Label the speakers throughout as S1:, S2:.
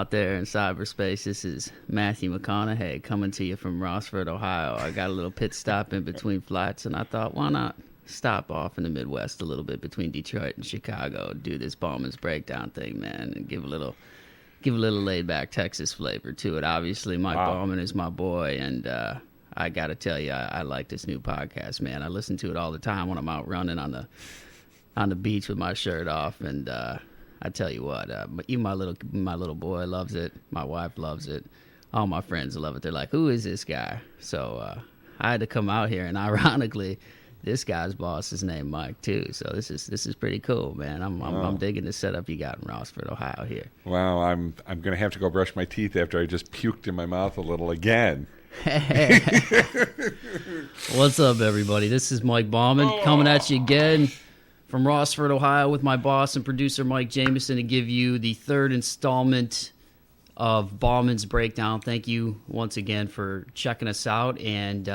S1: out there in cyberspace. This is Matthew McConaughey coming to you from Rossford, Ohio. I got a little pit stop in between flights, and I thought, why not stop off in the Midwest a little bit between Detroit and Chicago, do this Bauman's Breakdown thing, man, and give a little laid-back Texas flavor to it. Obviously, Mike Bauman is my boy, and I got to tell you, I like this new podcast, man. I listen to it all the time when I'm out running on the beach with my shirt off, and I tell you what, even my little boy loves it. My wife loves it. All my friends love it. They're like, "Who is this guy?" So I had to come out here, and ironically, this guy's boss is named Mike too. So this is pretty cool, man. I'm digging the setup you got in Rossford, Ohio here.
S2: Wow, I'm gonna have to go brush my teeth after I just puked in my mouth a little again.
S1: What's up, everybody? This is Mike Bauman coming at you again from Rossford, Ohio, with my boss and producer Mike Jameson to give you the third installment of Bauman's Breakdown. Thank you once again for checking us out, and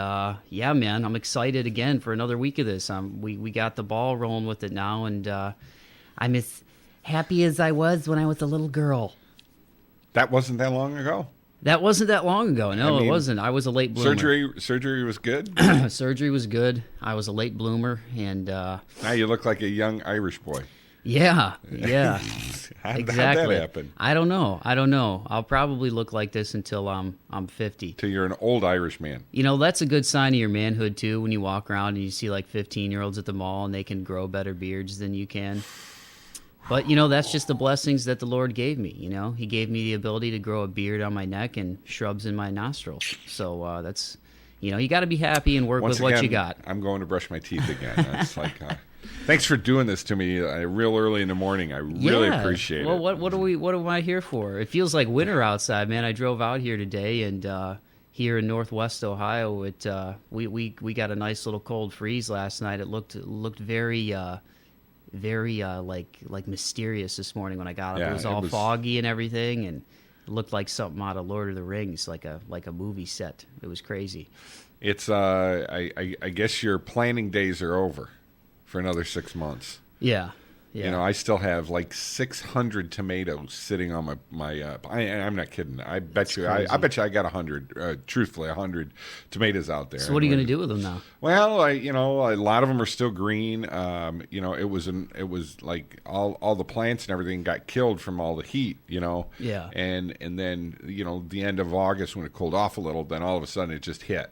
S1: yeah, man, I'm excited again for another week of this. We got the ball rolling with it now, and I'm as happy as I was when I was a little girl.
S2: That wasn't that long ago.
S1: That wasn't that long ago. No, it wasn't. I was a late bloomer.
S2: Surgery was good?
S1: Surgery was good. I was a late bloomer. And
S2: now you look like a young Irish boy.
S1: Yeah.
S2: How'd
S1: Exactly.
S2: that happen?
S1: I don't know. I'll probably look like this until I'm 50.
S2: Till you're an old Irish man.
S1: You know, that's a good sign of your manhood, too, when you walk around and you see like 15-year-olds at the mall and they can grow better beards than you can. But, you know, that's just the blessings that the Lord gave me, you know. He gave me the ability to grow a beard on my neck and shrubs in my nostrils. So that's, you know, you got to be happy and work with what you got.
S2: I'm going to brush my teeth again. That's like, thanks for doing this to me real early in the morning. I really appreciate it.
S1: Well, what am I here for? It feels like winter outside, man. I drove out here today, and here in Northwest Ohio, we got a nice little cold freeze last night. It looked very like mysterious this morning when I got up.
S2: Yeah,
S1: it was all foggy and everything, and it looked like something out of Lord of the Rings, like a movie set. It was crazy.
S2: It's I guess your planning days are over for another 6 months.
S1: Yeah.
S2: You know, I still have like 600 tomatoes sitting on my I'm not kidding. I bet you I got 100, truthfully 100 tomatoes out there.
S1: So what are you going to do with them now?
S2: Well, a lot of them are still green. You know, it was like all the plants and everything got killed from all the heat, you know.
S1: Yeah.
S2: And then, you know, the end of August when it cooled off a little, then all of a sudden it just hit.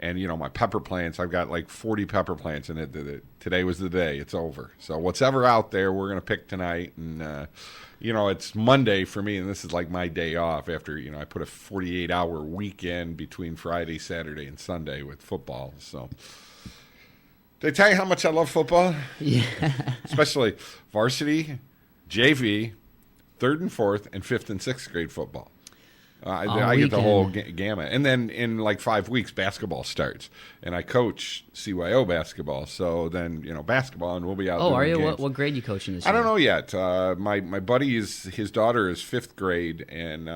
S2: And, you know, my pepper plants, I've got like 40 pepper plants, and today was the day. It's over. So what's ever out there, we're going to pick tonight. And, you know, it's Monday for me, and this is like my day off after, you know, I put a 48-hour weekend between Friday, Saturday, and Sunday with football. So did I tell you how much I love football?
S1: Yeah.
S2: Especially varsity, JV, 3rd and 4th, and 5th and 6th grade football. I get the whole gamut. And then in like 5 weeks, basketball starts. And I coach CYO basketball. So then, you know, basketball, and we'll be out.
S1: Oh, are you?
S2: Games.
S1: What grade are you coaching this year?
S2: I don't know yet. My buddy, his daughter is 5th grade, and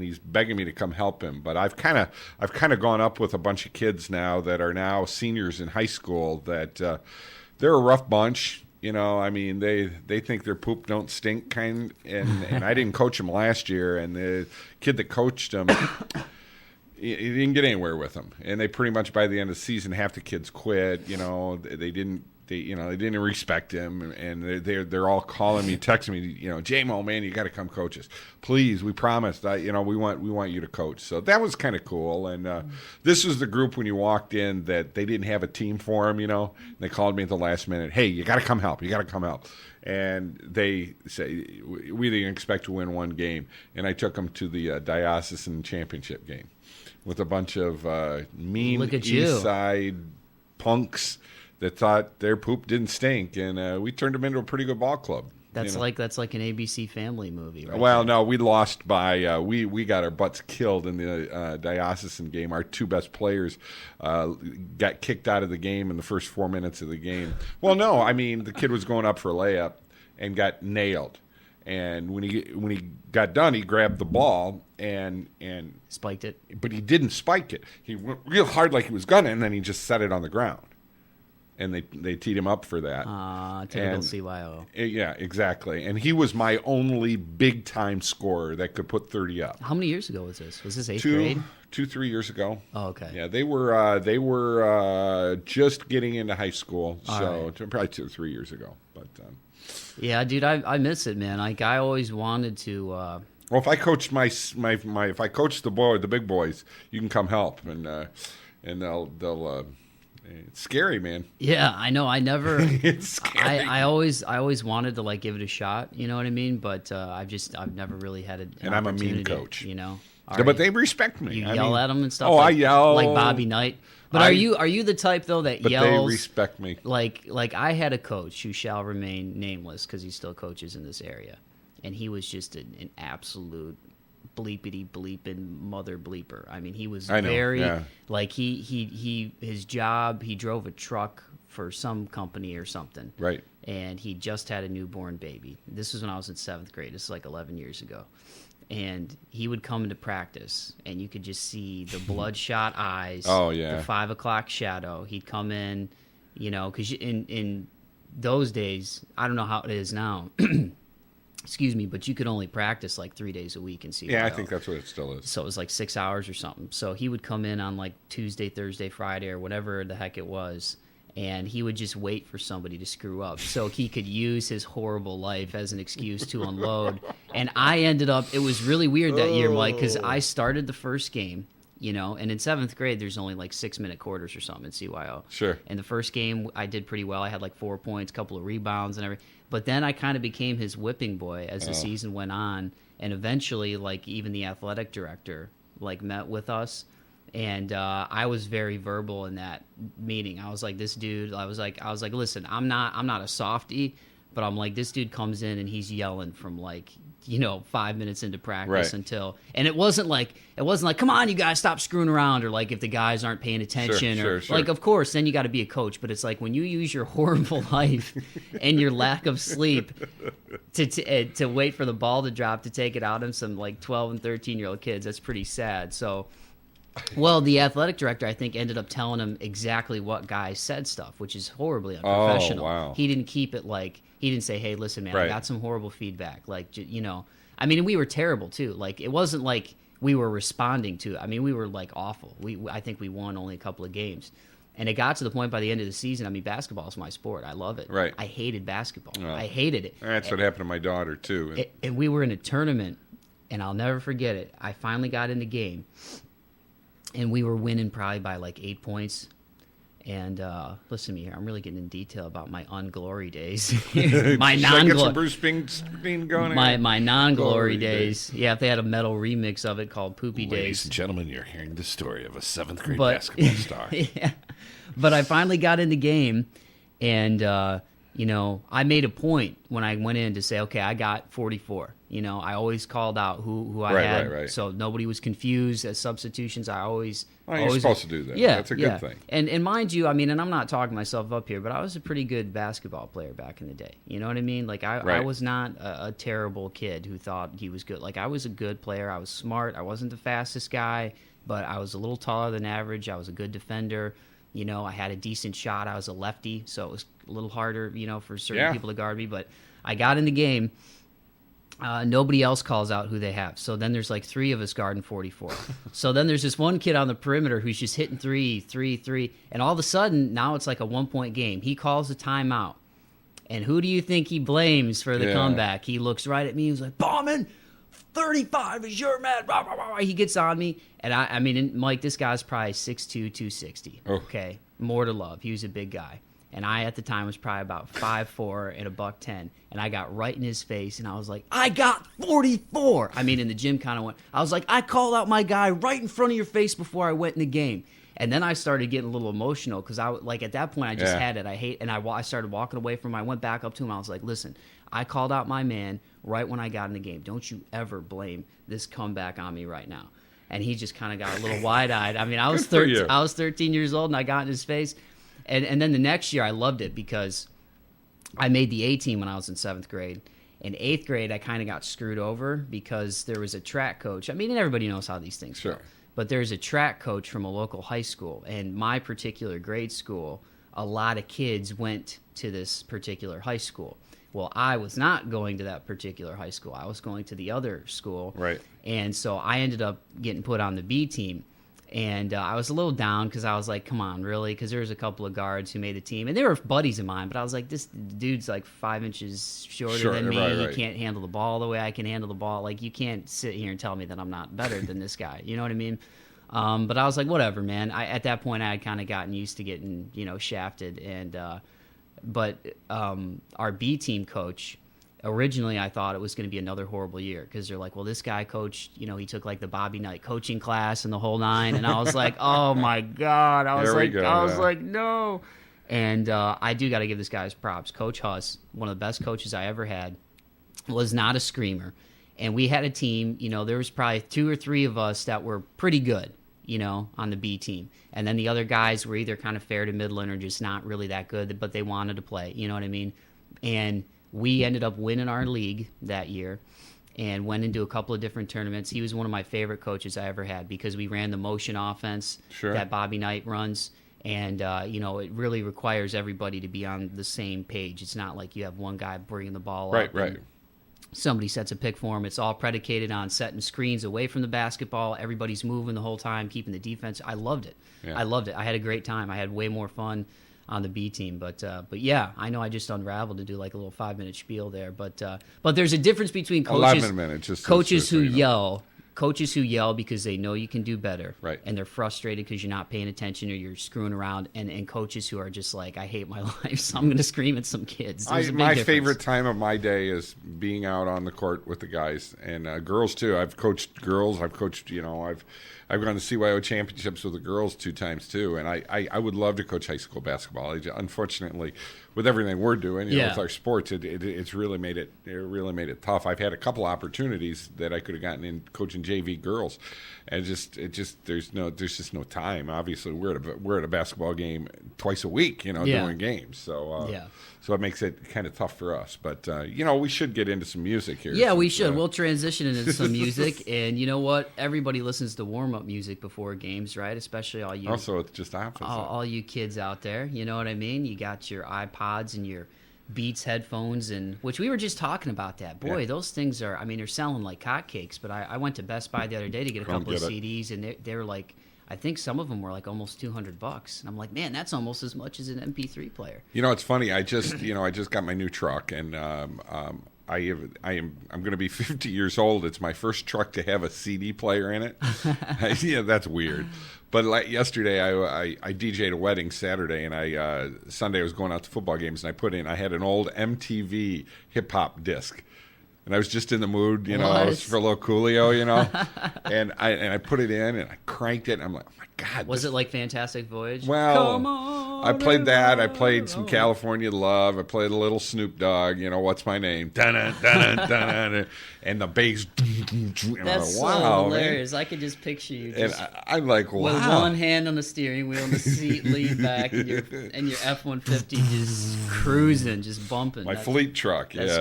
S2: he's begging me to come help him. But I've kind of gone up with a bunch of kids now that are now seniors in high school that they're a rough bunch. You know, I mean, they think their poop don't stink, and I didn't coach them last year, and the kid that coached them, he didn't get anywhere with them, and they pretty much by the end of the season, half the kids quit. You know, they didn't respect him, and they're all calling me, texting me, you know, J-Mo, man, you got to come coach us, please. We promised, you know, we want you to coach. So that was kind of cool. And this was the group when you walked in that they didn't have a team for them. You know, they called me at the last minute. Hey, you got to come help. And they say we didn't expect to win one game, and I took them to the diocesan championship game with a bunch of mean East Side punks that thought their poop didn't stink, and we turned them into a pretty good ball club.
S1: That's like an ABC Family movie, right?
S2: Well, no, we lost by we got our butts killed in the diocesan game. Our 2 best players got kicked out of the game in the first 4 minutes of the game. Well, no, I mean the kid was going up for a layup and got nailed. And when he got done, he grabbed the ball and
S1: spiked it.
S2: But he didn't spike it. He went real hard like he was gonna, and then he just set it on the ground. and they teed him up for that.
S1: Typical
S2: And-
S1: CYO.
S2: Yeah, exactly. And he was my only big time scorer that could put 30 up.
S1: How many years ago was this? Was this eighth grade?
S2: 3 years ago.
S1: Oh, okay.
S2: Yeah, they were just getting into high school, so probably 2 or 3 years ago. But
S1: Yeah, dude, I miss it, man. Like I always wanted to.
S2: well, if I coached if I coached the big boys, you can come help, and they'll. It's scary, man.
S1: Yeah, I know. I never.
S2: It's scary.
S1: I always wanted to like give it a shot. You know what I mean? But I've never really had an
S2: And I'm a mean
S1: opportunity,
S2: coach.
S1: You know.
S2: Yeah, but they respect me.
S1: You
S2: I
S1: yell
S2: mean,
S1: at them and stuff.
S2: Oh,
S1: like,
S2: I yell
S1: like Bobby Knight. But are you the type though that
S2: but
S1: yells?
S2: They respect me.
S1: Like I had a coach who shall remain nameless because he still coaches in this area, and he was just an absolute bleepity bleeping mother bleeper. I mean, he was very like his job. He drove a truck for some company or something,
S2: Right.
S1: and he just had a newborn baby. This was when I was in 7th grade. This is like 11 years ago. And he would come into practice, and you could just see the bloodshot eyes.
S2: Oh, yeah.
S1: The 5 o'clock shadow. He'd come in, you know, because in those days, I don't know how it is now. Excuse me, but you could only practice like 3 days a week and see.
S2: Yeah, I think that's what it still is.
S1: So it was like 6 hours or something. So he would come in on like Tuesday, Thursday, Friday, or whatever the heck it was, and he would just wait for somebody to screw up so he could use his horrible life as an excuse to unload. And I ended up, it was really weird that year, Mike, because I started the first game, you know, and in 7th grade, there's only like 6-minute quarters or something in CYO.
S2: Sure.
S1: And the first game, I did pretty well. I had like 4 points, a couple of rebounds and everything. But then I kind of became his whipping boy as the season went on. And eventually, like, even the athletic director, like, met with us. And I was very verbal in that meeting. I was like, this dude, I was like, listen, I'm not a softie, but I'm like, this dude comes in and he's yelling from like, you know, 5 minutes into practice until, and it wasn't like, come on, you guys, stop screwing around, or like if the guys aren't paying attention,
S2: Sure.
S1: like, of course, then you got to be a coach. But it's like when you use your horrible life and your lack of sleep to wait for the ball to drop to take it out on some like 12 and 13-year-old kids, that's pretty sad. So. Well, the athletic director, I think, ended up telling him exactly what guys said stuff, which is horribly unprofessional.
S2: Oh, wow.
S1: He didn't keep it like, he didn't say, hey, listen, man, I got some horrible feedback. Like, you know, I mean, we were terrible, too. Like, it wasn't like we were responding to it. I mean, we were, like, awful. I think we won only a couple of games. And it got to the point by the end of the season, I mean, basketball is my sport. I love it.
S2: Right.
S1: I hated basketball.
S2: Oh.
S1: I hated it.
S2: That's what happened to my daughter, too.
S1: And we were in a tournament, and I'll never forget it. I finally got in the game. And we were winning probably by like 8 points. And listen to me here. I'm really getting in detail about my unglory days. My
S2: non-glory. Bruce Springsteen going
S1: my non-glory days. Yeah, if they had a metal remix of it called Poopy Days.
S2: Ladies and gentlemen, you're hearing the story of a 7th grade basketball star.
S1: Yeah. But I finally got in the game, and you know, I made a point when I went in to say, okay, I got 44. You know, I always called out who I had,
S2: right.
S1: so nobody was confused as substitutions. I always.
S2: You're supposed to do that.
S1: Yeah,
S2: that's a good thing.
S1: And mind you, I mean, and I'm not talking myself up here, but I was a pretty good basketball player back in the day. You know what I mean? Like I was not a terrible kid who thought he was good. Like I was a good player. I was smart. I wasn't the fastest guy, but I was a little taller than average. I was a good defender. You know, I had a decent shot. I was a lefty, so it was a little harder, you know, for certain people to guard me. But I got in the game. Nobody else calls out who they have. So then there's like 3 of us guarding 44. So then there's this one kid on the perimeter who's just hitting three. And all of a sudden, now it's like a 1-point game. He calls a timeout. And who do you think he blames for the comeback? He looks right at me. He's like, Bauman, 35 is your man. Rah, rah, rah. He gets on me. And I mean, Mike, this guy's probably 6'2", 260.
S2: Oh.
S1: Okay, more to love. He was a big guy. And I, at the time, was probably about 5'4" and $110. And I got right in his face, and I was like, I got 44. I mean, in the gym kind of went, I was like, I called out my guy right in front of your face before I went in the game. And then I started getting a little emotional because I, like, at that point, I just had it. I started walking away from him. I went back up to him. I was like, listen, I called out my man right when I got in the game. Don't you ever blame this comeback on me right now. And he just kind of got a little wide-eyed. I mean, I was 13 years old, and I got in his face. And then the next year, I loved it because I made the A team when I was in 7th grade. In 8th grade, I kind of got screwed over because there was a track coach. I mean, and everybody knows how these things go. But there's a track coach from a local high school. And my particular grade school, a lot of kids went to this particular high school. Well, I was not going to that particular high school. I was going to the other school.
S2: Right.
S1: And so I ended up getting put on the B team. And I was a little down because I was like, come on, really? Because there was a couple of guards who made the team. And they were buddies of mine. But I was like, this dude's like 5 inches shorter than me.
S2: Right.
S1: He can't handle the ball the way I can handle the ball. Like, you can't sit here and tell me that I'm not better than this guy. You know what I mean? But I was like, whatever, man. At that point, I had kind of gotten used to getting, shafted. And but our B team coach, originally I thought it was going to be another horrible year because they're like, well, this guy coached, he took like the Bobby Knight coaching class and the whole nine. And I was like, oh my God. I was like, no. And I do got to give this guy his props. Coach Huss, one of the best coaches I ever had, was not a screamer. And we had a team, there was probably 2 or 3 of us that were pretty good, on the B team. And then the other guys were either kind of fair to middling or just not really that good, but they wanted to play, you know what I mean? And we ended up winning our league that year and went into a couple of different tournaments. He was one of my favorite coaches I ever had because we ran the motion offense that Bobby Knight runs. And, it really requires everybody to be on the same page. It's not like you have one guy bringing the ball up.
S2: Right.
S1: Somebody sets a pick for him. It's all predicated on setting screens away from the basketball. Everybody's moving the whole time, keeping the defense. I loved it.
S2: Yeah.
S1: I loved it. I had a great time. I had way more fun on the B team. But yeah, I know I just unraveled to do like a little 5-minute spiel there. But there's a difference between coaches,
S2: 11 minutes, just
S1: coaches who yell. Coaches who yell because they know you can do better,
S2: right?
S1: And they're frustrated because you're not paying attention or you're screwing around, and coaches who are just like, I hate my life, so I'm going to scream at some kids.
S2: My favorite time of my day is being out on the court with the guys and girls too. I've coached girls. I've coached, I've gone to CYO championships with the girls 2 times too, and I would love to coach high school basketball. Unfortunately, with everything we're doing, with our sports, it's really made it tough. I've had a couple opportunities that I could have gotten in coaching JV girls, and there's just no time. Obviously, we're at a basketball game twice a week, doing games. So it makes it kind of tough for us. But we should get into some music here.
S1: Yeah, we should. We'll transition into some music, and you know what? Everybody listens to warm-up music before games, right? Especially all you.
S2: Also, it's just opposite.
S1: All you kids out there, you know what I mean? You got your iPods and your Beats headphones, and which we were just talking about that. Boy, those things are, they're selling like hotcakes. But I went to Best Buy the other day to get a couple of CDs, and they're like, I think some of them were like almost $200. And I'm like, man, that's almost as much as an MP3 player.
S2: It's funny. I just got my new truck, and I'm going to be 50 years old. It's my first truck to have a CD player in it. Yeah, that's weird. But like yesterday, I DJ'd a wedding Saturday, and Sunday I was going out to football games, and I had an old MTV hip hop disc. And I was just in the mood, I was for a little Coolio, and I put it in and I cranked it, and I'm like, oh my God.
S1: Was it like Fantastic Voyage?
S2: Well,
S1: come on,
S2: I played that. I played some California Love. I played a little Snoop Dogg, What's My Name? Dun-dun, dun-dun, dun-dun, and the bass.
S1: That's so hilarious. Man. I could just picture you just
S2: I'm like, wow.
S1: With one hand on the steering wheel and the seat leaned back and your F-150 just cruising, just bumping.
S2: My fleet truck,
S1: That's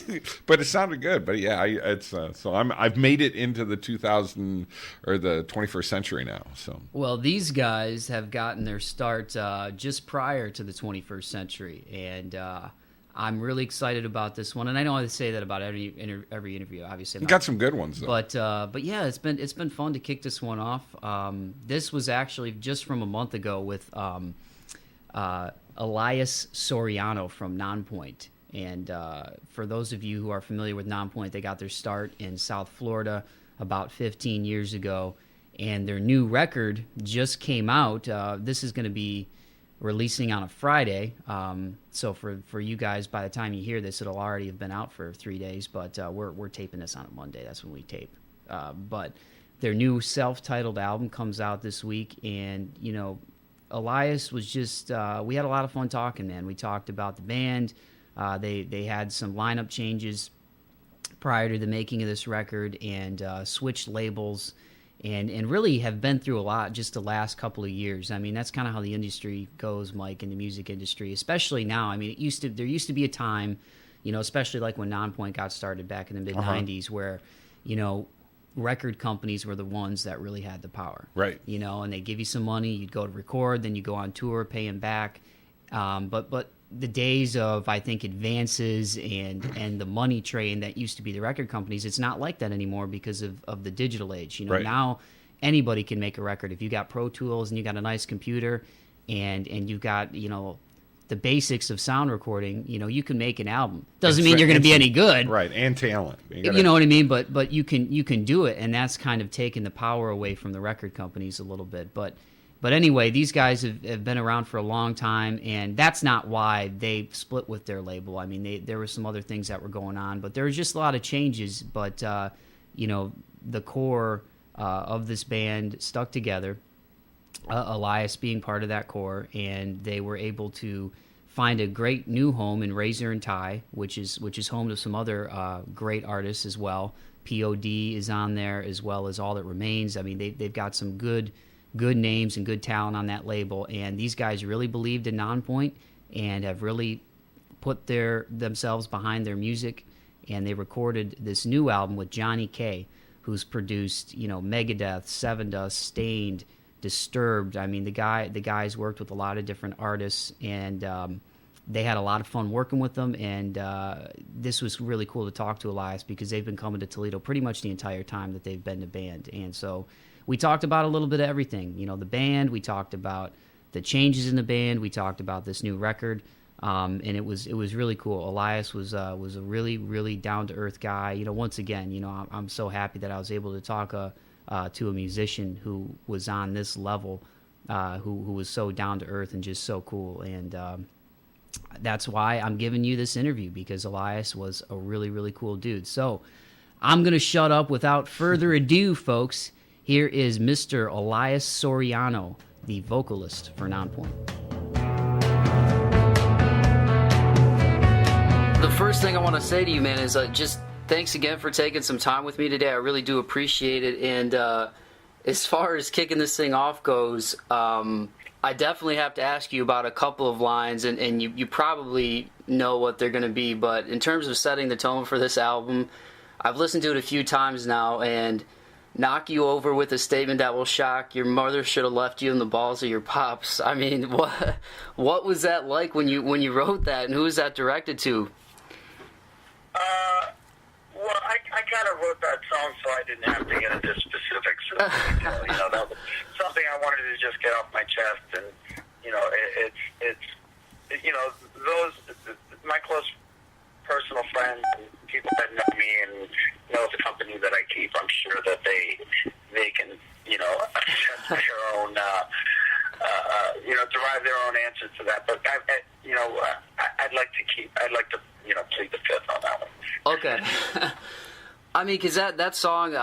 S1: great.
S2: But it sounded good. But yeah, I've made it into the 2000 or the 21st century now. So
S1: well, these guys have gotten their start just prior to the 21st century, and I'm really excited about this one. And I know I say that about every interview. Obviously,
S2: you got some good ones though.
S1: But yeah, it's been fun to kick this one off. This was actually just from a month ago with Elias Soriano from Nonpoint. And for those of you who are familiar with Nonpoint, they got their start in South Florida about 15 years ago. And their new record just came out. This is going to be releasing on a Friday. So for you guys, by the time you hear this, it'll already have been out for 3 days. But we're taping this on a Monday. That's when we tape. But their new self-titled album comes out this week. And, Elias was just we had a lot of fun talking, man. We talked about the band. They had some lineup changes prior to the making of this record and switched labels and really have been through a lot just the last couple of years. That's kind of how the industry goes, Mike, in the music industry, especially now. There used to be a time, especially like when Nonpoint got started back in the mid-'90s where, record companies were the ones that really had the power.
S2: Right.
S1: You know, and they give you some money, you'd go to record, then you go on tour, pay them back. But the days of, I think, advances and the money train that used to be the record companies, it's not like that anymore because of the digital age. You know,
S2: Right.
S1: now anybody can make a record. If you got Pro Tools and you got a nice computer and you've got, you know, the basics of sound recording, you know, you can make an album. Doesn't mean you're going to be any good.
S2: Right, and talent.
S1: You know what I mean? But you can do it, and that's kind of taken the power away from the record companies a little bit. But anyway, these guys have been around for a long time, and that's not why they split with their label. I mean, there were some other things that were going on, but there was just a lot of changes. But, you know, the core of this band stuck together, Elias being part of that core, and they were able to find a great new home in Razor and Tie, which is home to some other great artists as well. POD is on there, as well as All That Remains. I mean, they've got some good names and good talent on that label, and these guys really believed in Nonpoint and have really put themselves behind their music, and they recorded this new album with Johnny K, who's produced, you know, Megadeth, Sevendust, Stained, Disturbed. I mean, the guys worked with a lot of different artists, and they had a lot of fun working with them. And this was really cool to talk to Elias, because they've been coming to Toledo pretty much the entire time that they've been the band. And so we talked about a little bit of everything. You know, the band. We talked about the changes in the band. We talked about this new record, and it was really cool. Elias was a really, really down to earth guy. You know, once again, you know, I'm so happy that I was able to talk to a musician who was on this level, who was so down to earth and just so cool. And that's why I'm giving you this interview, because Elias was a really, really cool dude. So I'm going to shut up without further ado, folks. Here is Mr. Elias Soriano, the vocalist for Nonpoint. The first thing I want to say to you, man, is just thanks again for taking some time with me today. I really do appreciate it. And as far as kicking this thing off goes, I definitely have to ask you about a couple of lines, and you probably know what they're going to be. But in terms of setting the tone for this album, I've listened to it a few times now, and knock you over with a statement that will shock. Your mother should have left you in the balls of your pops. I mean, what was that like when you wrote that, and who was that directed to?
S3: Well, I kind of wrote that song so I didn't have to get into specifics. You know, that was something I wanted to just get off my chest, and you know, it's you know, those my close personal friends, and people that know me and know the company that I keep. I'm sure that they can, you know, assess their own, you know, derive their own answer to that. But you know, I'd like to you know, plead the fifth on that one.
S1: Okay. I mean, because that song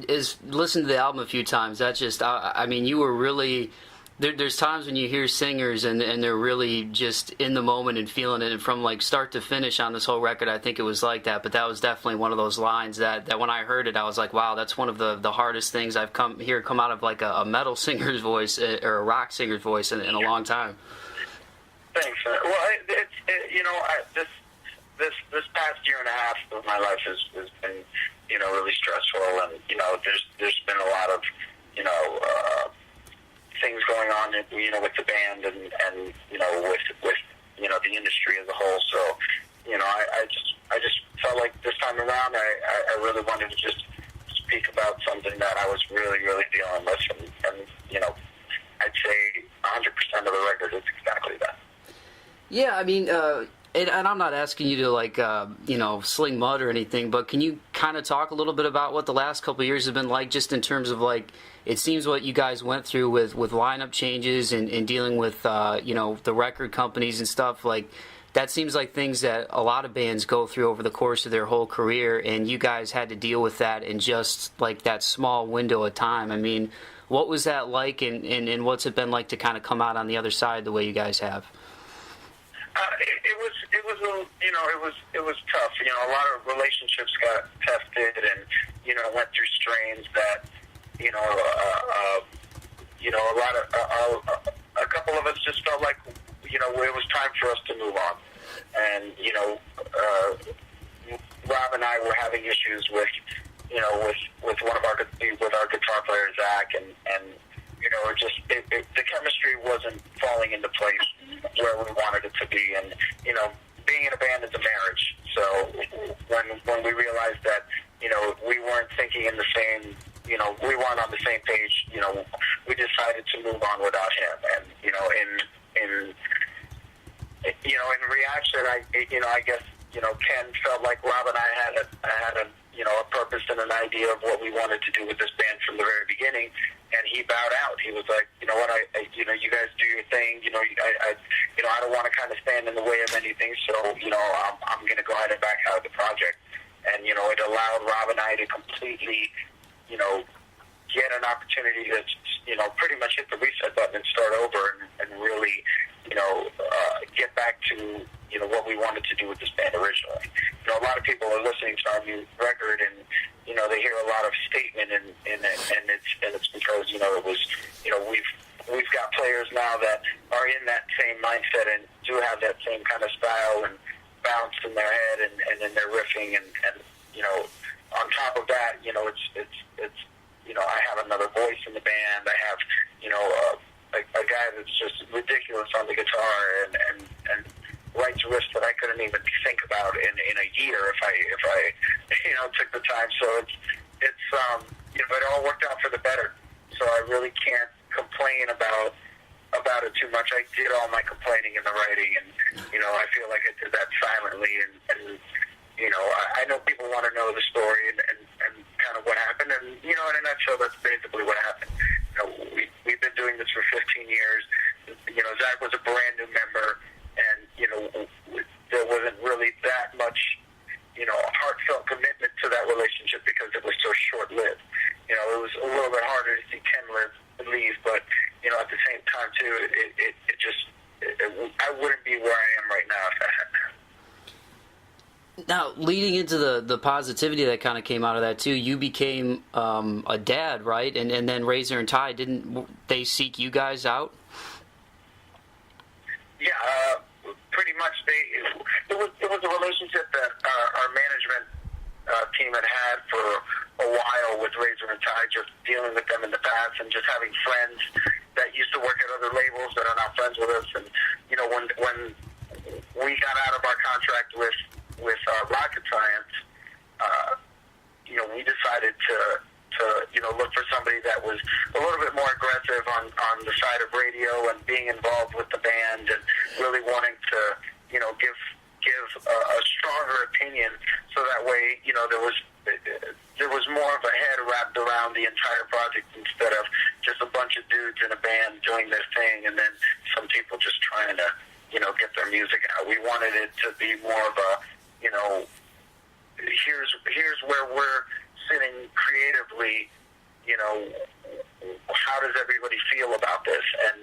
S1: is, listened to the album a few times. That's just, I mean, you were really, there's times when you hear singers and they're really just in the moment and feeling it. And from like start to finish on this whole record, I think it was like that. But that was definitely one of those lines that when I heard it, I was like, wow, that's one of the hardest things I've come out of like a metal singer's voice or a rock singer's voice in a long time.
S3: Thanks. Well, you know, this past year and a half of my life has been, you know, really stressful, and you know, there's been a lot of, you know, things going on, you know, with the band and you know, with you know, the industry as a whole. So, you know, I just felt like this time around, I really wanted to just speak about something that I was really, really dealing with, and you know, I'd say 100% of the record is exactly that.
S1: Yeah, I mean, and I'm not asking you to, like, you know, sling mud or anything, but can you kind of talk a little bit about what the last couple of years have been like, just in terms of, like, it seems what you guys went through with lineup changes and dealing with, you know, the record companies and stuff, like, that seems like things that a lot of bands go through over the course of their whole career, and you guys had to deal with that in just, like, that small window of time. I mean, what was that like, and what's it been like to kind of come out on the other side the way you guys have?
S3: It was tough. You know, a lot of relationships got tested, and you know, went through strains that, you know, a couple of us just felt like, you know, it was time for us to move on, and you know, Rob and I were having issues with, with one of with our guitar player Zach, and the chemistry wasn't falling into place where we wanted it to be, and being in a band is a marriage. So when we realized that we weren't thinking in the same, we weren't on the same page, we decided to move on without him, and in reaction, I guess Ken felt like Rob and I had a purpose and an idea of what we wanted to do with this band from the very beginning, and he bowed out. He was like, you know what, you guys do your thing. I don't want to kind of stand in the way of anything, so I'm going to go ahead and back out of the project. And it allowed Rob and I to completely, get an opportunity to, pretty much hit the reset button and start over and really, get back to what we wanted to do with this band originally. A lot of people are listening to our new record, and they hear a lot of statement in it, and it's because it was we've got players now that are in that same mindset and do have that same kind of style and bounce in their head and in their riffing, and on top of that, it's I have another voice in the band. I have a guy that's just ridiculous on the guitar and writes riffs that I couldn't even think about in a year if I took the time. So it's it all worked out for the better. So I really can't complain about it too much. I did all my complaining in the writing, and I feel like I did that silently, and I know people want to know the story and kind of what happened, and in a nutshell, that's basically what happened. We've been doing this for 15 years. Zach was a brand new member, and there wasn't really that much heartfelt commitment to that relationship because it was so short-lived. It was a little bit harder to see Ken leave, but at the same time too, I wouldn't be where I am right now if that hadn't happened.
S4: Now, leading into the positivity that kind of came out of that too, you became a dad, right? And then Razor and Ty, didn't they seek you guys out?
S3: Yeah, pretty much. It was a relationship that our management team had for a while with Razor and Ty, just dealing with them in the past and just having friends that used to work at other labels that are now friends with us. And when we got out of our contract with Rocket Science, we decided to look for somebody that was a little bit more aggressive on the side of radio and being involved with the band and really wanting to give a stronger opinion, so that way there was more of a head wrapped around the entire project instead of just a bunch of dudes in a band doing their thing and then some people just trying to get their music out. We wanted it to be more of a here's where we're sitting creatively, how does everybody feel about this, and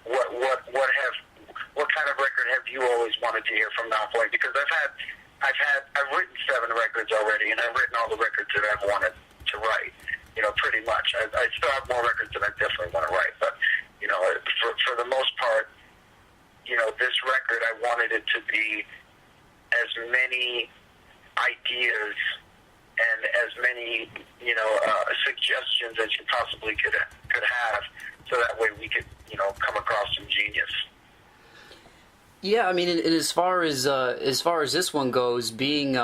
S3: what kind of record have you always wanted to hear from Nonpoint? Because I've written 7 records already, and I've written all the records that I've wanted to write, pretty much. I still have more records that I definitely want to write, but for the most part, this record, I wanted it to be as many ideas and as many, suggestions as you possibly could have, so that way we could, come across some genius.
S4: Yeah, I mean, and as far as this one goes, being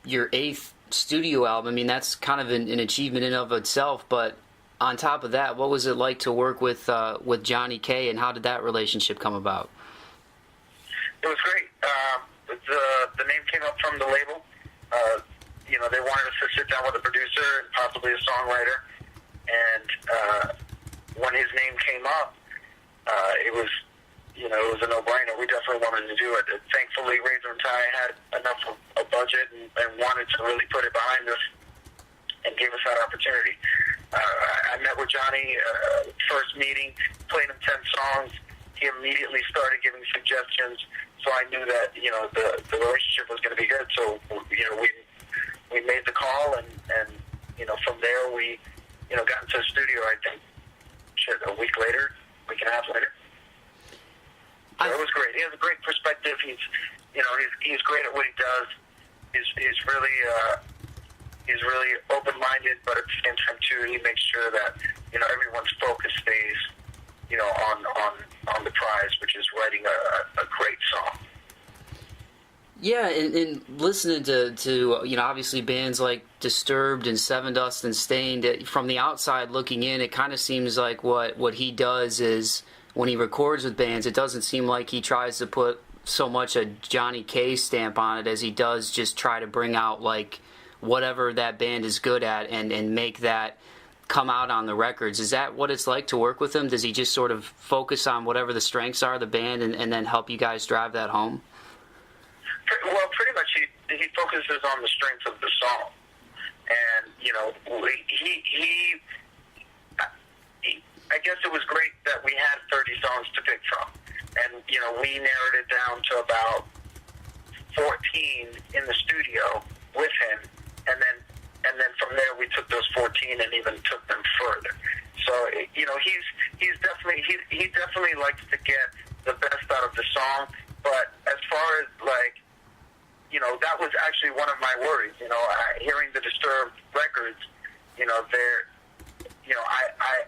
S4: your 8th studio album, I mean, that's kind of an achievement in of itself. But on top of that, what was it like to work with Johnny K, and how did that relationship come about?
S3: It was great. The name came up from the label. They wanted us to sit down with a producer and possibly a songwriter. And when his name came up, it was a no-brainer. We definitely wanted to do it. Thankfully, Razor and Ty had enough of a budget and wanted to really put it behind us and gave us that opportunity. I met with Johnny, first meeting, played him 10 songs. He immediately started giving suggestions, so I knew that the relationship was going to be good. So we made the call, and from there we got into the studio. I think a week and a half later. So it was great. He has a great perspective. He's great at what he does. He's really he's really open-minded, but at the same time too, he makes sure that everyone's focus stays on the prize, which is writing a great song.
S4: Yeah, and listening to obviously bands like Disturbed and Seven Dust and Stained, from the outside looking in, it kind of seems like what he does is when he records with bands, it doesn't seem like he tries to put so much a Johnny K stamp on it as he does just try to bring out like whatever that band is good at and make that come out on the records. Is that what it's like to work with him? Does he just sort of focus on whatever the strengths are of the band and then help you guys drive that home?
S3: Well, pretty much he focuses on the strengths of the song, and he I guess it was great that we had 30 songs to pick from, and we narrowed it down to about 14 in the studio with him, and then from there we took those 14 and even took them further. So he definitely likes to get the best out of the song, but as far as like that was actually one of my worries. Hearing the Disturbed records,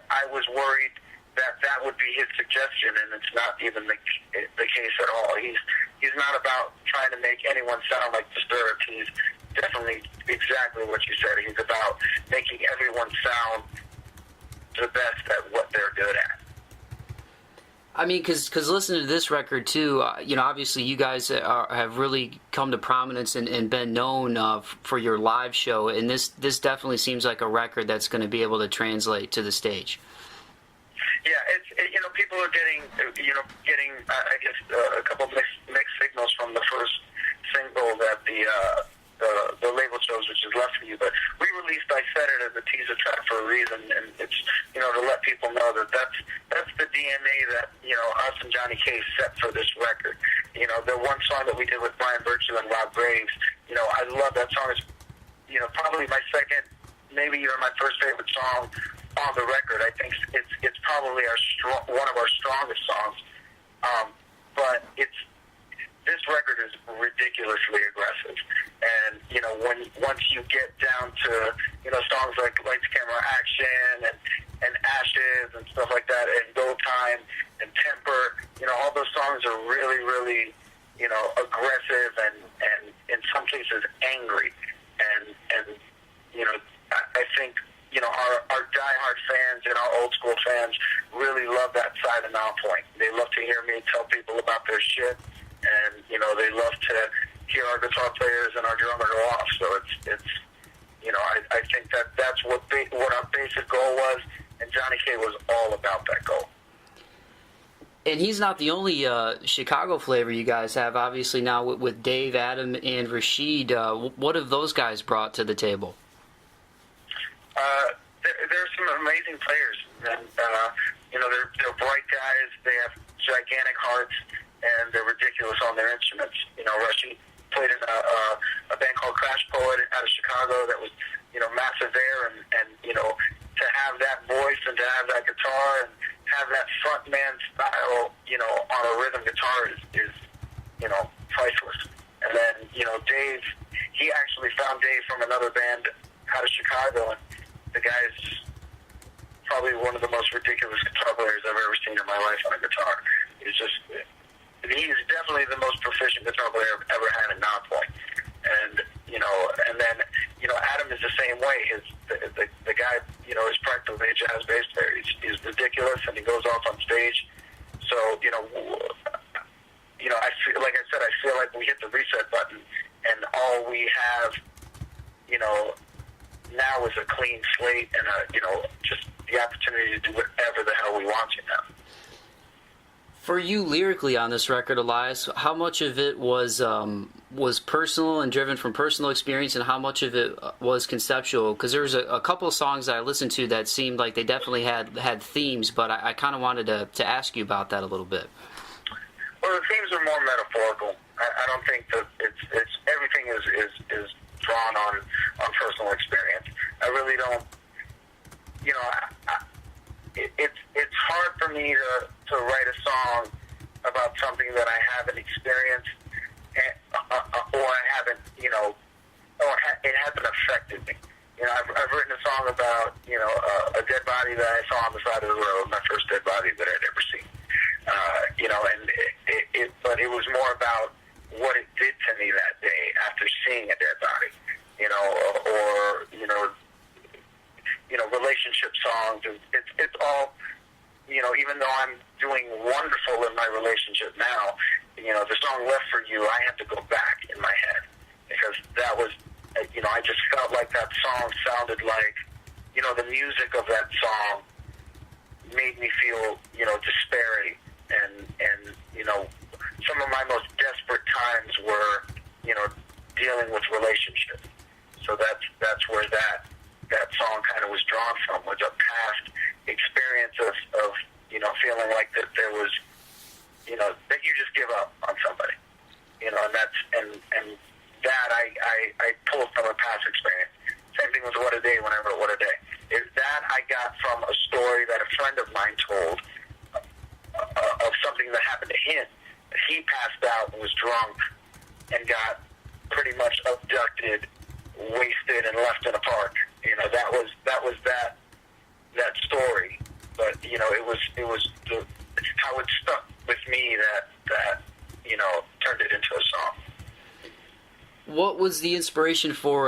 S3: I was worried that would be his suggestion, and it's not even the case at all. He's not about trying to make anyone sound like Disturbed. He's definitely exactly what you said. He's about making everyone sound the best at what they're good at.
S4: I mean, because listening to this record too, obviously you guys have really come to prominence and been known for your live show, and this definitely seems like a record that's going to be able to translate to the stage.
S3: Yeah, people are getting I guess a couple mixed signals from the first single that the label chose, which is Left For You. But we released I Said It as a teaser track for a reason, and it's to let people know that's the DNA that us and Johnny K set for this record. The one song that we did with Brian Virtue and Rob Graves, I love that song. It's probably my second, maybe even my first favorite song on the record. I think it's probably one of our strongest songs. But this record is ridiculously aggressive, and once you get down to songs like Lights, Camera, Action and Ashes and stuff like that, and Go Time and Temper, all those songs are really, really aggressive and in some cases angry, and I think our diehard fans and our old school fans really love that side of Nonpoint. They love to hear me tell people about their shit, and they love to hear our guitar players and our drummer go off. So it's I think that's what our basic goal was, and Johnny K was all about that goal.
S4: And he's not the only Chicago flavor you guys have. Obviously now with Dave, Adam, and Rashid, what have those guys brought to the table?
S3: There's some amazing players, and they're bright guys. They have gigantic hearts, and they're ridiculous on their instruments. Rashid played in a band called Crash Poet out of Chicago that was massive there, and to have that voice and to have that guitar and have that frontman style on a rhythm guitar is priceless. And then Dave, he actually found Dave from another band out of Chicago, and the guy's probably one of the most ridiculous guitar players I've ever seen in my life on a guitar. He's definitely the most proficient guitar player I've ever had in Nonpoint. And then Adam is the same way. The guy is practically a jazz bass player. He's ridiculous, and he goes off on stage. So I feel like we hit the reset button, and all we have now is a clean slate and just the opportunity to do whatever the hell we want to now.
S4: For you lyrically on this record, Elias, how much of it was personal and driven from personal experience, and how much of it was conceptual? Because there was a couple of songs that I listened to that seemed like they definitely had themes, but I kind of wanted to ask you about that a little bit.
S3: Well, the themes are more metaphorical. I don't think that it's everything is drawn on personal experience. I really don't. It's hard for me to write a song about something that I haven't experienced, or I haven't, or it hasn't affected me. You know, I've written a song about, you know, a dead body that I saw on the side of the road, my first dead body that I'd ever seen. You know, and but it was more about what it did to me that day after seeing a dead body. You know, or relationship songs. It's all, you know, even though I'm doing wonderful in my relationship now, you know, the song Left For You, I have to go back in my head because that was, you know, I just felt like that song sounded like, you know, the music of that song made me feel, you know, despairing. And you know, some of my most desperate times were, you know, dealing with relationships. So that's where that song kind of was drawn from, was a past experience of you know, feeling like that there was, you know, that you just give up on somebody, you know, and that's and that I pulled from a past experience. Same thing with What a Day when I wrote What a Day. Is that I got from a story that a friend of mine told of something that happened to him. He passed out and was drunk and got pretty much abducted, wasted, and left in a park. You know, that was that story. But you know, it was how it stuck with me that you know, turned it into a song.
S4: What was the inspiration for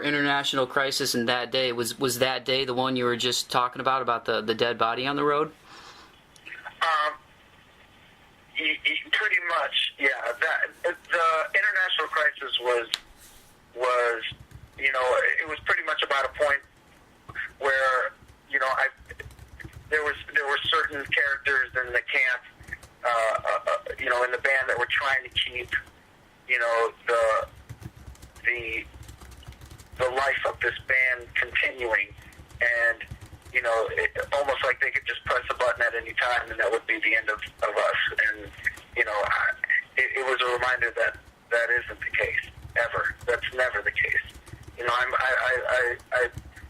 S4: International Crisis in That Day? Was That Day the one you were just talking about the dead body on the road?
S3: Pretty much, yeah. The International Crisis was, you know, it was pretty much about a point where, you know, there were certain characters in the camp, you know, in the band that were trying to keep, you know, the life of this band continuing, and you know, almost like they could just press a button at any time and that would be the end of us. And you know, it was a reminder that isn't the case ever. That's never the case. You know,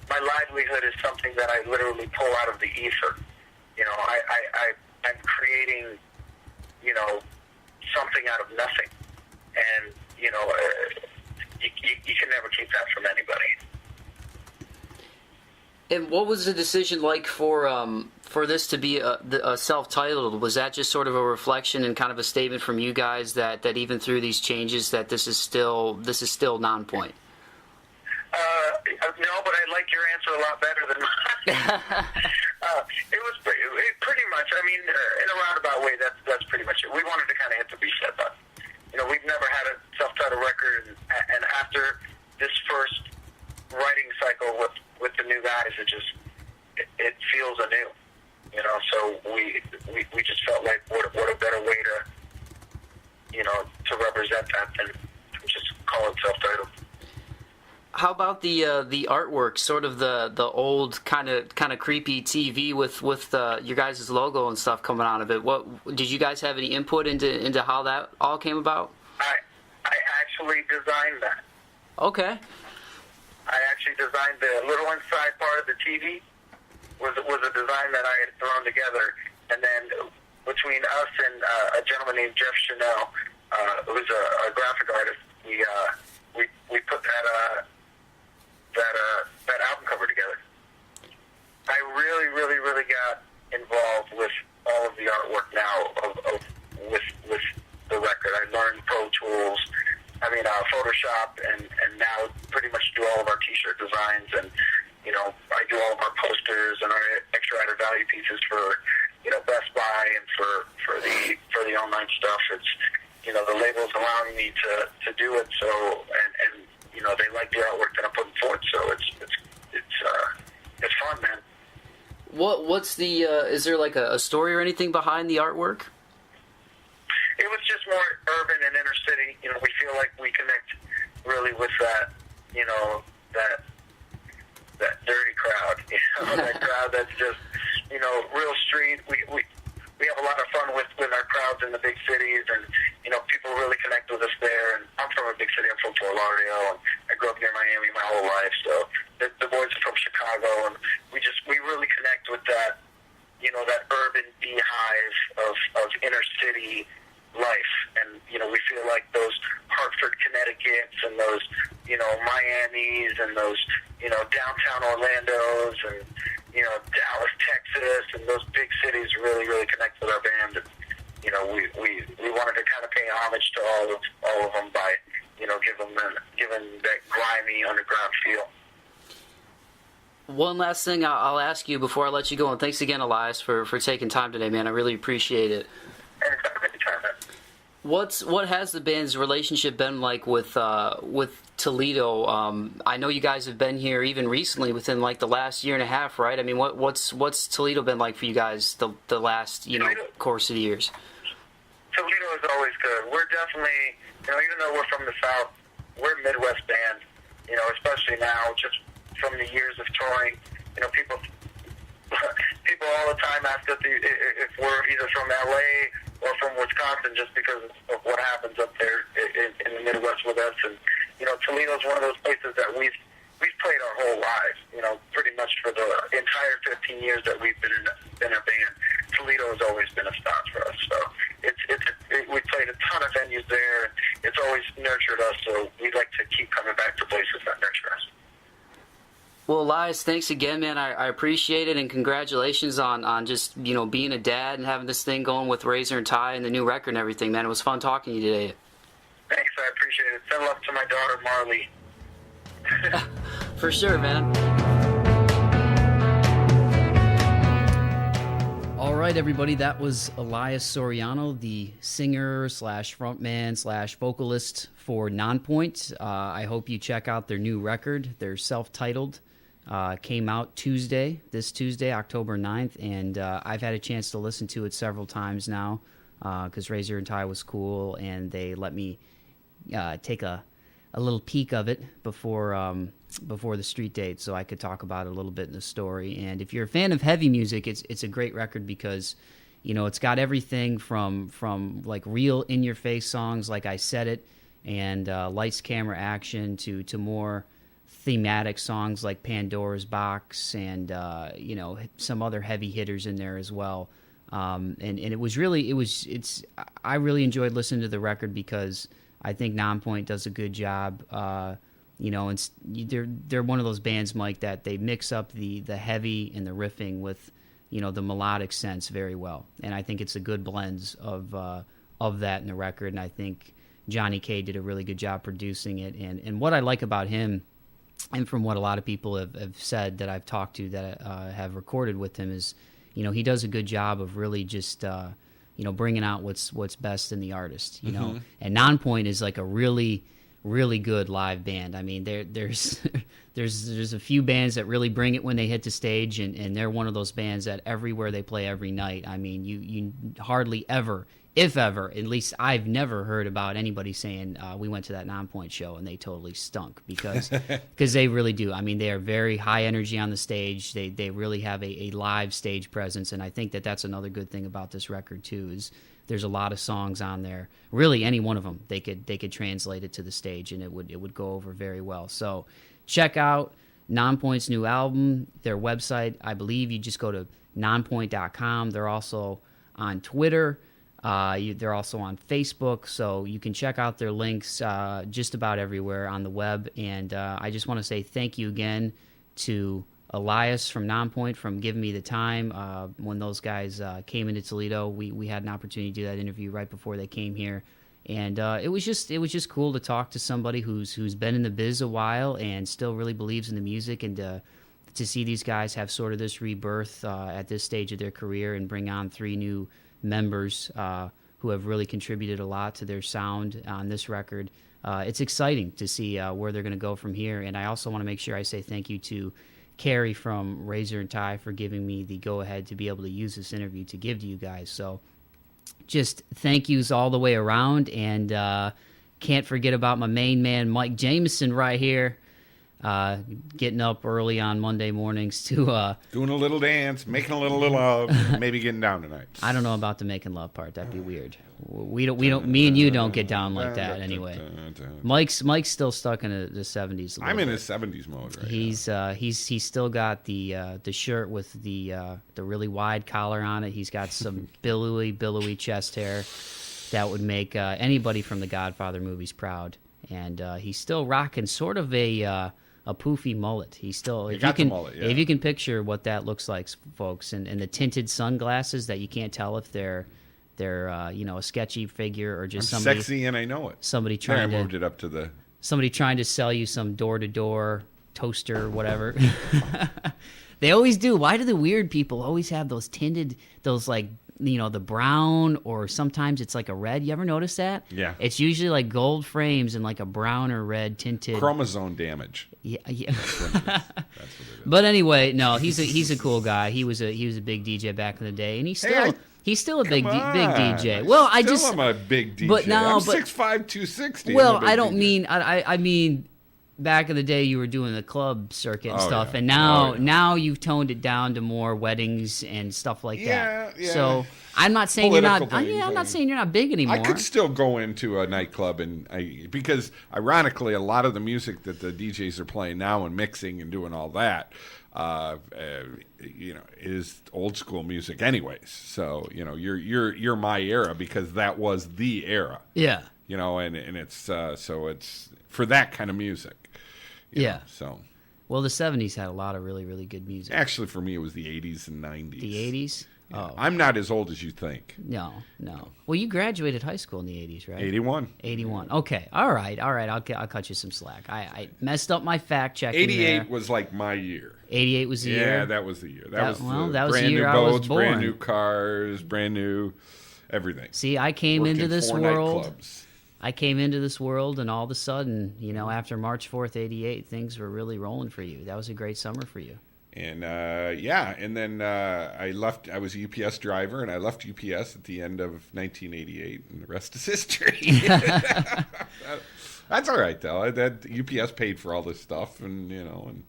S3: my livelihood is something that I literally pull out of the ether. You know, I'm creating, you know, something out of nothing. And, you know, you can never keep that from anybody.
S4: And what was the decision like for this to be a self-titled? Was that just sort of a reflection and kind of a statement from you guys that even through these changes that this is still Nonpoint?
S3: No, but I like your answer a lot better than mine. It was pretty much. I mean, in a roundabout way, that's pretty much it. We wanted to kind of hit the reset button. You know, we've never had a self-titled record, and after this first writing cycle with the new guys, it feels anew. You know, so we just felt like what a better way to, you know, to represent that than to just call it self-titled.
S4: How about the artwork, sort of the old kind of creepy TV with your guys' logo and stuff coming out of it? What did you guys have any input into how that all came about?
S3: I actually designed that.
S4: Okay.
S3: I actually designed the little inside part of the TV. Was a design that I had thrown together, and then between us and a gentleman named Jeff Chanel, who's a graphic artist, we put that album cover together. I really got involved with all of the artwork now with the record. I learned Pro Tools, Photoshop, and now pretty much do all of our T-shirt designs, and you know, I do all of our posters and our extra added value pieces for, you know, Best Buy and for the online stuff. It's, you know, the label's allowing me to do it. So and you know, they like the artwork that I'm putting forward. So it's fun, man.
S4: What's the is there like a story or anything behind the artwork?
S3: It was just more urban and inner city. You know, we feel like we connect really with that, you know, that dirty crowd, you know, that crowd that's just, you know, real street. We have a lot of fun with our crowds in the big cities, and you know, people really connect with us there. And I'm from a big city. I'm from Fort Lauderdale, and I grew up near Miami my whole life. So the boys are from Chicago, and we really connect with that, you know, that urban beehive of inner city life. And you know, we feel like those Hartford, Connecticut's, and those, you know, Miami's, and those, downtown Orlando's and, Dallas, Texas, and those big cities really, really connect with our band. And, we wanted to kind of pay homage to all of them by, giving that grimy underground feel.
S4: One last thing I'll ask you before I let you go, and thanks again, Elias, for taking time today, man. I really appreciate it.
S3: Anytime, man.
S4: What has the band's relationship been like with Toledo? I know you guys have been here even recently, within like the last year and a half, right? I mean, what's Toledo been like for you guys the last course of the years?
S3: Toledo is always good. We're definitely, even though we're from the South, we're a Midwest band. Especially now, just from the years of touring, people all the time ask us if we're either from LA or from Wisconsin, just because of what happens up there in the Midwest with us. And Toledo's one of those places that we've played our whole lives. Pretty much for the entire 15 years that we've been in a band, Toledo has always been a stop for us. So we played a ton of venues there, and it's always nurtured us. So we'd like to keep coming back to places that nurture us.
S4: Well, Elias, thanks again, man. I appreciate it, and congratulations on just being a dad and having this thing going with Razor and Tie and the new record and everything, man. It was fun talking to you today.
S3: Thanks, I appreciate it. Send love to my daughter, Marley.
S4: For sure, man.
S1: All right, everybody, that was Elias Soriano, the singer / frontman / vocalist for Nonpoint. I hope you check out their new record. They're self-titled. Came out this Tuesday, October 9th, and I've had a chance to listen to it several times now because Razor and Tie was cool, and they let me take a little peek of it before the street date, so I could talk about it a little bit in the story. And if you're a fan of heavy music, it's a great record because it's got everything from like real in-your-face songs like I Said It and Lights, Camera, Action to more thematic songs like Pandora's Box and some other heavy hitters in there as well. And I really enjoyed listening to the record because I think Nonpoint does a good job. And they're one of those bands, Mike, that they mix up the heavy and the riffing with the melodic sense very well. And I think it's a good blend of that in the record. And I think Johnny K did a really good job producing it. And what I like about him, and from what a lot of people have said that I've talked to that have recorded with him, is he does a good job of really just bringing out what's best in the artist. And Nonpoint is like a really good live band. I mean, there's a few bands that really bring it when they hit the stage, and they're one of those bands that everywhere they play every night. I mean, you hardly ever, if ever, at least I've never heard about anybody saying we went to that Nonpoint show and they totally stunk, because they really do. I mean, they are very high energy on the stage. They really have a live stage presence, and I think that's another good thing about this record too, is there's a lot of songs on there. Really, any one of them, they could translate it to the stage, and it would go over very well. So check out Nonpoint's new album, their website. I believe you just go to nonpoint.com. They're also on Twitter. They're also on Facebook, so you can check out their links just about everywhere on the web. And I just want to say thank you again to Elias from Nonpoint from giving me the time when those guys came into Toledo. We had an opportunity to do that interview right before they came here, and it was just cool to talk to somebody who's been in the biz a while and still really believes in the music, and to see these guys have sort of this rebirth at this stage of their career and bring on 3 new members who have really contributed a lot to their sound on this record. It's exciting to see where they're going to go from here, and I also want to make sure I say thank you to Carrie from Razor and Tie for giving me the go-ahead to be able to use this interview to give to you guys. So just thank yous all the way around, and can't forget about my main man, Mike Jameson, right here, getting up early on Monday mornings to
S2: doing a little dance, making a little love, maybe getting down tonight.
S1: I don't know about the making love part. That'd be weird. We don't. Me and you don't get down like that anyway. Mike's still stuck in the 70s.
S2: I'm in his 70s mode right
S1: now. He's still got the shirt with the really wide collar on it. He's got some billowy chest hair that would make anybody from the Godfather movies proud. And he's still rocking sort of a a poofy mullet. He's still,
S2: He got the mullet, yeah.
S1: if you can picture what that looks like, folks, and the tinted sunglasses that you can't tell if they're a sketchy figure or just
S2: I'm
S1: somebody
S2: sexy and I know it.
S1: Somebody
S2: There, I
S1: trying to
S2: moved it up to the.
S1: somebody trying to sell you some door-to-door toaster or whatever. They always do. Why do the weird people always have those tinted, those like, the brown, or sometimes it's like a red? You ever notice that?
S2: Yeah.
S1: It's usually like gold frames and like a brown or red tinted.
S2: Chromosome damage.
S1: Yeah.
S2: That's what it is.
S1: But anyway, no, he's a cool guy. He was a big DJ back in the day, and he's still a big DJ. Well,
S2: I'm a big DJ.
S1: But now,
S2: I'm 6'5", 260.
S1: Well,
S2: I'm a big
S1: I don't
S2: DJ.
S1: mean I mean back in the day you were doing the club circuit and stuff,
S2: yeah.
S1: and now you've toned it down to more weddings and stuff like that.
S2: Yeah.
S1: So I'm not saying you're not.
S2: Political things,
S1: I'm not saying you're not big anymore.
S2: I could still go into a nightclub because ironically, a lot of the music that the DJs are playing now and mixing and doing all that, is old school music, anyways. So you're my era because that was the era.
S1: Yeah.
S2: And it's so it's for that kind of music.
S1: Yeah.
S2: So.
S1: Well, the 70s had a lot of really, really good music.
S2: Actually, for me, it was the 80s and 90s.
S1: The 80s?
S2: Yeah.
S1: Oh.
S2: I'm not as old as you think.
S1: No. Well, you graduated high school in the 80s, right?
S2: 81.
S1: 81. Okay. All right. I'll cut you some slack. I messed up my fact checking
S2: 88
S1: there.
S2: was like my year.
S1: 88 was the year?
S2: Yeah, that was the year. That was
S1: the
S2: brand
S1: year
S2: new
S1: I was
S2: boats,
S1: born.
S2: brand new cars, brand new everything.
S1: See, I came
S2: Worked
S1: into
S2: in
S1: this
S2: 4
S1: world.
S2: nightclubs.
S1: I came into this world, and all of a sudden, after March 4th, 88, things were really rolling for you. That was a great summer for you.
S2: And and then I left. I was a UPS driver, and I left UPS at the end of 1988, and the rest is history. That's all right, though. That UPS paid for all this stuff, and and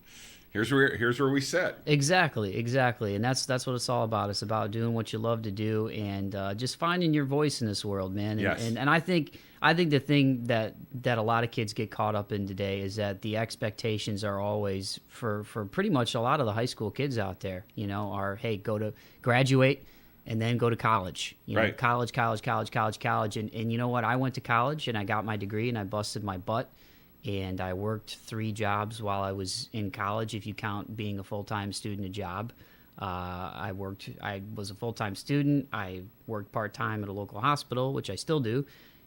S2: here's where we sit.
S1: Exactly, and that's what it's all about. It's about doing what you love to do, and just finding your voice in this world, man. And,
S2: Yes.
S1: and I think the thing that a lot of kids get caught up in today is that the expectations are always for pretty much a lot of the high school kids out there, are, hey, go to graduate and then go to college.
S2: Right.
S1: College. And you know what? I went to college and I got my degree and I busted my butt. And I worked 3 jobs while I was in college, if you count being a full-time student a job. I was a full-time student. I worked part-time at a local hospital, which I still do.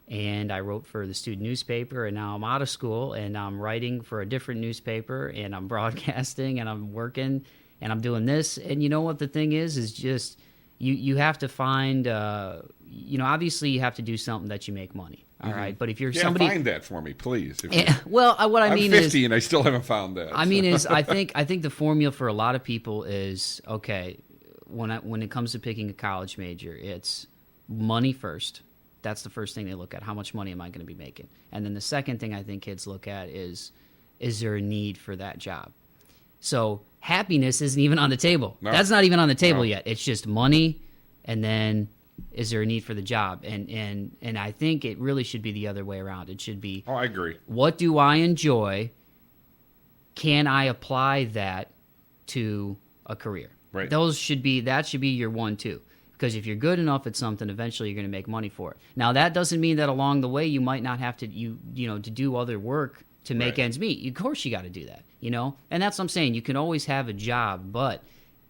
S1: And I wrote for the student newspaper, and now I'm out of school, and I'm writing for a different newspaper, and I'm broadcasting, and I'm working, and I'm doing this. And you know what the thing is just you have to find, obviously you have to do something that you make money. All right, but if you're somebody,
S2: find that for me, please.
S1: What I mean is,
S2: I'm 50 and I still haven't found that.
S1: I mean is, I think the formula for a lot of people is, okay, when it comes to picking a college major, it's money first. That's the first thing they look at. How much money am I going to be making? And then the second thing I think kids look at is there a need for that job? So happiness isn't even on the table.
S2: No.
S1: That's not even on the table
S2: No.
S1: yet. It's just money, and then is there a need for the job? And I think it really should be the other way around. It should be,
S2: I agree.
S1: what do I enjoy? Can I apply that to a career?
S2: Right.
S1: That should be your 1-2. Because if you're good enough at something, eventually you're going to make money for it. Now, that doesn't mean that along the way you might not have to to do other work to make
S2: Right.
S1: ends meet. Of course you got to do that, And that's what I'm saying. You can always have a job, but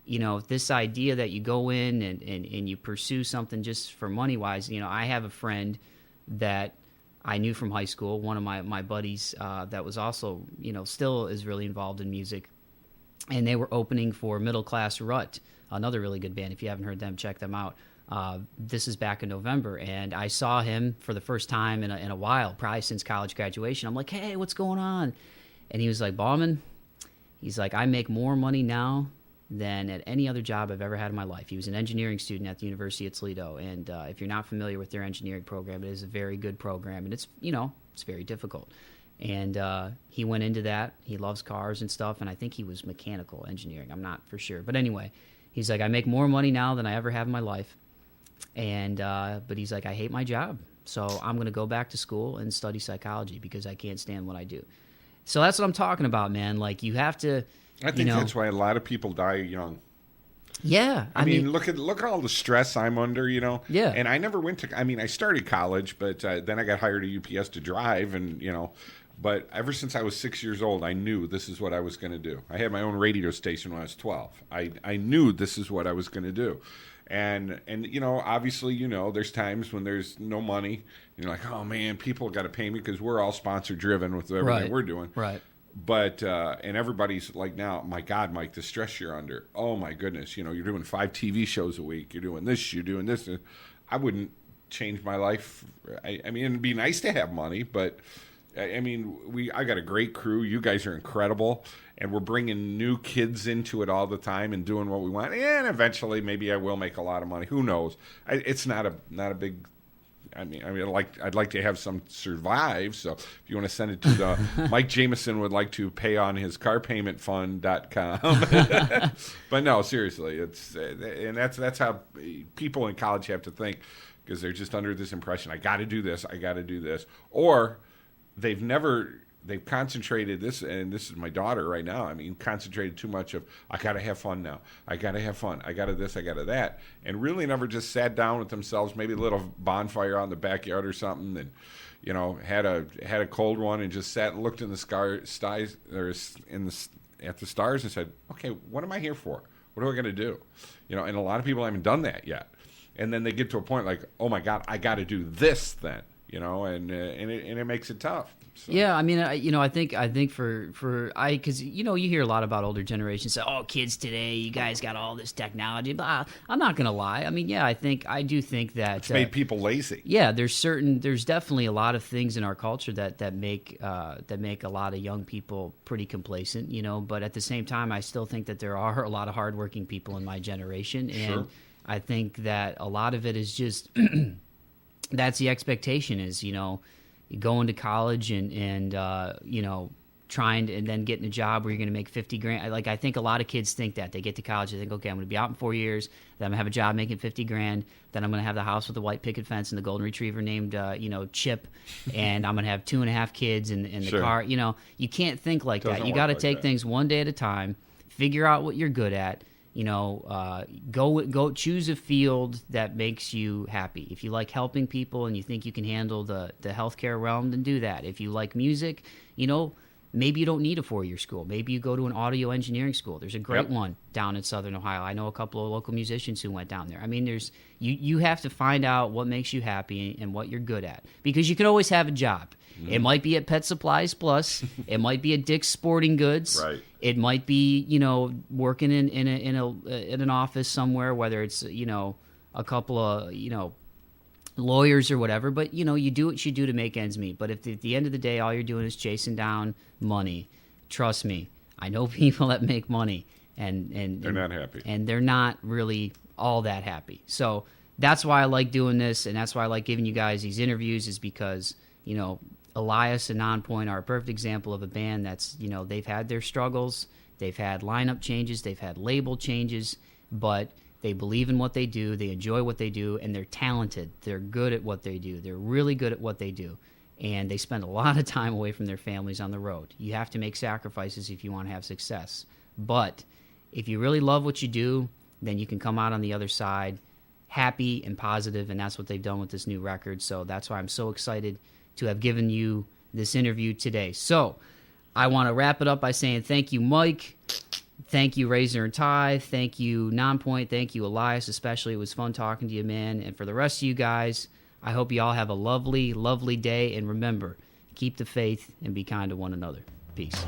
S1: this idea that you go in and you pursue something just for money-wise, I have a friend that I knew from high school, one of my buddies that was also, still is really involved in music, and they were opening for Middle Class Rut, another really good band. If you haven't heard them, check them out. This is back in November, and I saw him for the first time in a while, probably since college graduation. I'm like, hey, what's going on? And he was like, Bauman, he's like, I make more money now than at any other job I've ever had in my life. He was an engineering student at the University of Toledo, and if you're not familiar with their engineering program, it is a very good program, and it's very difficult. And he went into that. He loves cars and stuff, and I think he was mechanical engineering. I'm not for sure. But anyway, he's like, I make more money now than I ever have in my life. And but he's like, I hate my job. So I'm going to go back to school and study psychology because I can't stand what I do. So that's what I'm talking about, man. Like, you have to,
S2: I think that's why a lot of people die young.
S1: Yeah.
S2: I mean, look at all the stress I'm under,
S1: Yeah.
S2: And I never went to. I mean, I started college, but then I got hired at UPS to drive, and But ever since I was 6 years old, I knew this is what I was going to do. I had my own radio station when I was 12. I knew this is what I was going to do. And obviously, there's times when there's no money. You're like, oh, man, people got to pay me because we're all sponsor-driven with everything we're doing.
S1: Right.
S2: But, and everybody's like, now, my God, Mike, the stress you're under. Oh, my goodness. You're doing 5 TV shows a week. You're doing this, you're doing this. I wouldn't change my life. I mean, it'd be nice to have money, but... I mean, I got a great crew. You guys are incredible, and we're bringing new kids into it all the time and doing what we want. And eventually, maybe I will make a lot of money. Who knows? It's not a big. I mean, I'd like to have some survive. So if you want to send it to the Mike Jameson would like to pay on his carpaymentfund.com. But no, seriously, that's how people in college have to think, because they're just under this impression: I got to do this, or they've concentrated this, and this is my daughter right now. I mean, concentrated too much of, I got to have fun now. I got to have fun. I got to this, I got to that. And really never just sat down with themselves, maybe a little bonfire out in the backyard or something, and, had a cold one and just sat and looked in the stars, at the stars and said, okay, what am I here for? What am I going to do? And a lot of people haven't done that yet. And then they get to a point like, oh my God, I got to do this then. And it makes it tough. So.
S1: Yeah, I mean, I think because you hear a lot about older generations say, "Oh, kids today, you guys got all this technology." Blah. I'm not gonna lie. I mean, yeah, I do think that
S2: it's made people lazy.
S1: Yeah, there's definitely a lot of things in our culture that make a lot of young people pretty complacent. But at the same time, I still think that there are a lot of hardworking people in my generation, and
S2: sure.
S1: I think that a lot of it is just. That's the expectation is, going to college and trying to, and then getting a job where you're going to make $50,000. Like, I think a lot of kids think that. They get to college, they think, okay, I'm going to be out in 4 years, then I'm going to have a job making $50,000, then I'm going to have the house with the white picket fence and the golden retriever named, Chip, and I'm going to have 2.5 kids in the
S2: sure.
S1: car. You can't think like that. You
S2: got to
S1: take things one day at a time, figure out what you're good at. Go choose a field that makes you happy. If you like helping people and you think you can handle the healthcare realm, then do that. If you like music, maybe you don't need a 4-year school. Maybe you go to an audio engineering school. There's a great one down in Southern Ohio. I know a couple of local musicians who went down there. I mean, you have to find out what makes you happy and what you're good at, because you can always have a job. It might be at Pet Supplies Plus. It might be at Dick's Sporting Goods.
S2: Right.
S1: It might be, working in an office somewhere, whether it's, a couple of, lawyers or whatever. But, you do what you do to make ends meet. But if at the end of the day, all you're doing is chasing down money, trust me, I know people that make money and
S2: they're not happy.
S1: And they're not really all that happy. So that's why I like doing this. And that's why I like giving you guys these interviews, is because, Elias and Nonpoint are a perfect example of a band that's, they've had their struggles, they've had lineup changes, they've had label changes, but they believe in what they do, they enjoy what they do, and they're talented. They're good at what they do. They're really good at what they do. And they spend a lot of time away from their families on the road. You have to make sacrifices if you want to have success. But if you really love what you do, then you can come out on the other side happy and positive, and that's what they've done with this new record. So that's why I'm so excited to have given you this interview today. So I want to wrap it up by saying thank you, Mike. Thank you, Razor and Ty. Thank you, Nonpoint. Thank you, Elias, especially. It was fun talking to you, man. And for the rest of you guys, I hope you all have a lovely, lovely day. And remember, keep the faith and be kind to one another. Peace.